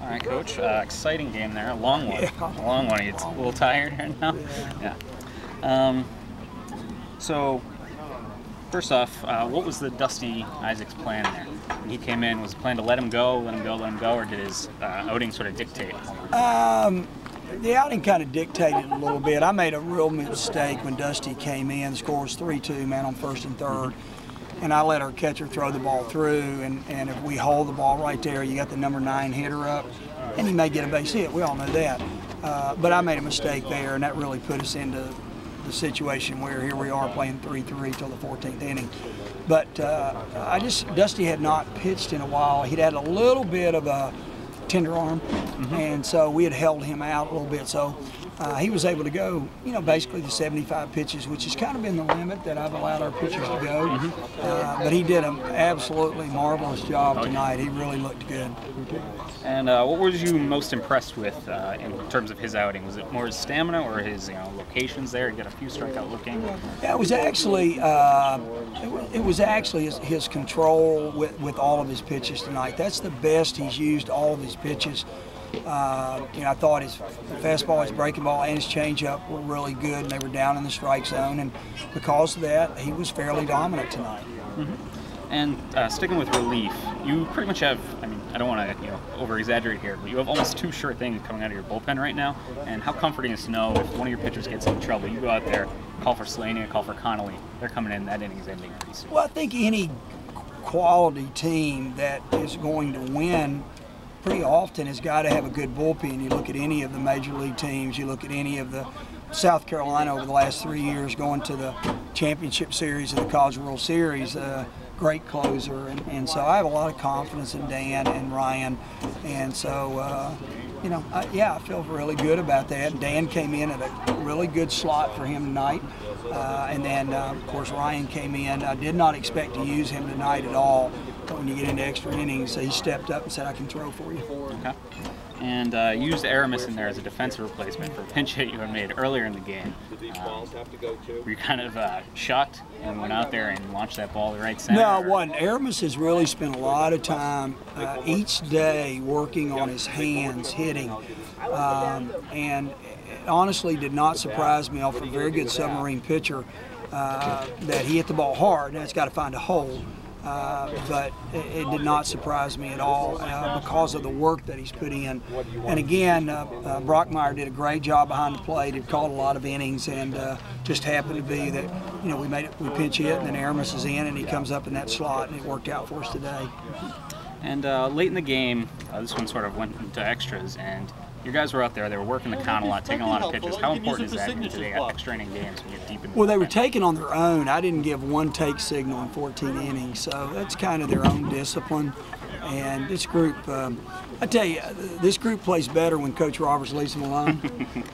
All right, Coach. Exciting game there. A long one. Yeah. A long one. Are you a little tired right now? Yeah. So, first off, what was the Dusty Isaacs plan there? When he came in, was the plan to let him go, or did his outing sort of dictate? The outing kind of dictated a little bit. I made a real mistake when Dusty came in. The score was 3-2, man, on first and third. And I let our catcher throw the ball through, and if we hold the ball right there, you got the number 9 hitter up, and he may get a base hit. We all know that. But I made a mistake there, and that really put us into the situation where here we are playing 3-3 till the 14th inning. But Dusty had not pitched in a while. He'd had a little bit of a tender arm, and so we had held him out a little bit. So he was able to go, basically the 75 pitches, which has kind of been the limit that I've allowed our pitchers to go. But he did an absolutely marvelous job tonight. He really looked good. And what was you most impressed with in terms of his outing? Was it more his stamina or his locations there? He got a few strikeout looking. Yeah, it was actually his control with all of his pitches tonight. That's the best he's used all of his pitches. I thought his fastball, his breaking ball, and his changeup were really good, and they were down in the strike zone. And because of that, he was fairly dominant tonight. And sticking with relief, you pretty much have, I don't want to over-exaggerate here, but you have almost 2 sure things coming out of your bullpen right now. And how comforting is to know if one of your pitchers gets in trouble, you go out there, call for Slaney, call for Connolly, they're coming in, that inning's ending pretty soon. Well, I think any quality team that is going to win pretty often has got to have a good bullpen. You look at any of the major league teams, you look at any of the South Carolina over the last 3 years going to the championship series of the College World Series, great closer, and so I have a lot of confidence in Dan and Ryan, and so I feel really good about that. Dan came in at a really good slot for him tonight, and then of course Ryan came in. I did not expect to use him tonight at all, but when you get into extra innings, he stepped up and said, "I can throw for you." Okay. And you used Aramis in there as a defensive replacement for a pinch hit you had made earlier in the game. Were you kind of shocked and went out there and launched that ball to right center? No, I wasn't. Aramis has really spent a lot of time each day working on his hands, hitting, and it honestly did not surprise me off a very good submarine pitcher that he hit the ball hard. Now it's got to find a hole. But it did not surprise me at all because of the work that he's put in. And again, Brockmeyer did a great job behind the plate. He called a lot of innings, and just happened to be that we pinch hit, and then Aramis is in, and he comes up in that slot, and it worked out for us today. And late in the game, this one sort of went into extras, and your guys were out there. They were working the count a lot, taking a lot of pitches. How important is that in today's extra inning games when you get deep in the Well, they were taking on their own. I didn't give one take signal in 14 innings, so that's kind of their own discipline. And this group, I tell you, this group plays better when Coach Roberts leaves them alone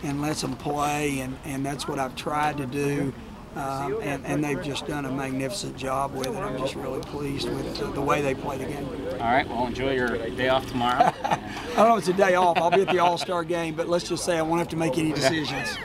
and lets them play, and that's what I've tried to do. And they've just done a magnificent job with it. I'm just really pleased with the way they play the game. All right, well, enjoy your day off tomorrow. I don't know if it's a day off. I'll be at the All-Star game, but let's just say I won't have to make any decisions.